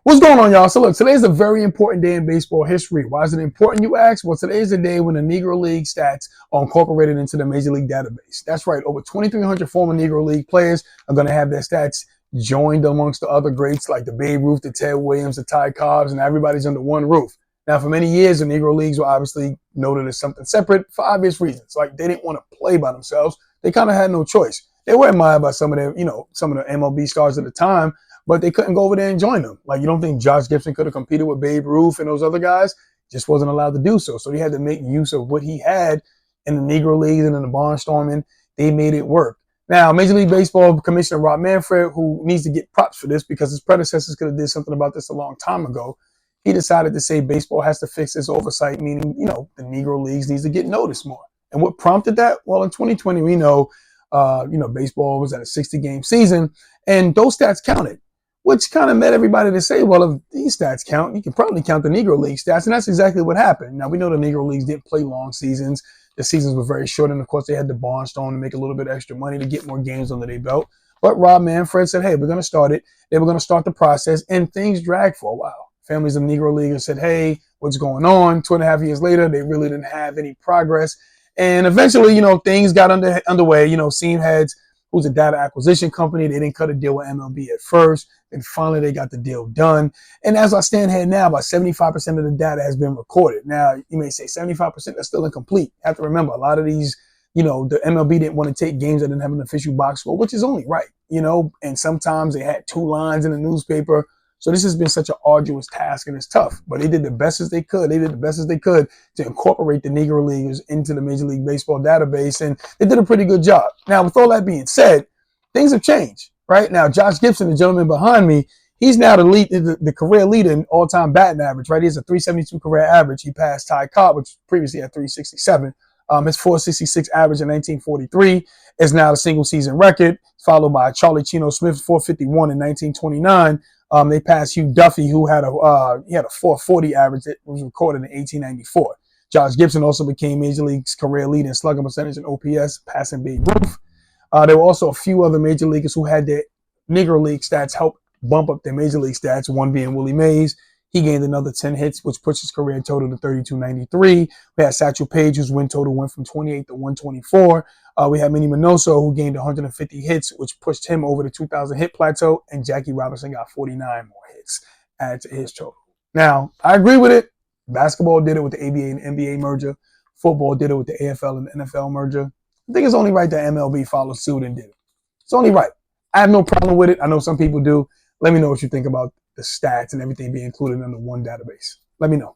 What's going on, y'all? So look, today's a very important day in baseball history. Why is it important, you ask? Well, today's the day when the Negro League stats are incorporated into the Major League database. That's right. Over 2,300 former Negro League players are going to have their stats joined amongst the other greats like the Babe Ruth, the Ted Williams, the Ty Cobbs, and everybody's under one roof. Now, for many years, the Negro Leagues were obviously noted as something separate for obvious reasons. Like they didn't want to play by themselves. They kind of had no choice. They were admired by some of some of the MLB stars at the time, but they couldn't go over there and join them. Like, you don't think Josh Gibson could have competed with Babe Ruth and those other guys? Just wasn't allowed to do so. So he had to make use of what he had in the Negro Leagues and in the barnstorming. They made it work. Now, Major League Baseball Commissioner Rob Manfred, who needs to get props for this because his predecessors could have did something about this a long time ago, he decided to say baseball has to fix this oversight, meaning, the Negro Leagues needs to get noticed more. And what prompted that? Well, in 2020, we know, baseball was at a 60-game season, and those stats counted, which kind of led everybody to say, well, if these stats count, you can probably count the Negro League stats. And that's exactly what happened. Now, we know the Negro Leagues didn't play long seasons. The seasons were very short. And, of course, they had the barnstorm to make a little bit extra money to get more games under their belt. But Rob Manfred said, hey, we're going to start it. They were going to start the process. And things dragged for a while. Families of Negro Leaguers said, hey, what's going on? 2.5 years later, they really didn't have any progress. And eventually, things got underway. Seam Heads, who's a data acquisition company, they didn't cut a deal with MLB at first. And finally, they got the deal done. And as I stand here now, about 75% of the data has been recorded. Now, you may say 75%, that's still incomplete. You have to remember, a lot of these, the MLB didn't want to take games that didn't have an official box score, which is only right, and sometimes they had 2 lines in the newspaper. So this has been such an arduous task, and it's tough. But they did the best as they could. They did the best as they could to incorporate the Negro Leaguers into the Major League Baseball database, and they did a pretty good job. Now, with all that being said, things have changed. Right now, Josh Gibson, the gentleman behind me, he's now the career leader in all-time batting average. Right, he has a 372 career average. He passed Ty Cobb, which previously had 367. His 466 average in 1943 is now the single-season record, followed by Charlie Chino Smith's 451 in 1929. They passed Hugh Duffy, who had a 440 average that was recorded in 1894. Josh Gibson also became Major League's career leader in slugging percentage and OPS, passing Babe Ruth. There were also a few other Major Leaguers who had their Negro League stats help bump up their Major League stats, one being Willie Mays. He gained another 10 hits, which pushed his career total to 3293. We had Satchel Paige, whose win total went from 28 to 124. We had Minnie Minoso, who gained 150 hits, which pushed him over the 2,000 hit plateau. And Jackie Robinson got 49 more hits, added to his total. Now, I agree with it. Basketball did it with the ABA and NBA merger. Football did it with the AFL and the NFL merger. I think it's only right that MLB followed suit and did it. It's only right. I have no problem with it. I know some people do. Let me know what you think about the stats and everything being included under one database. Let me know.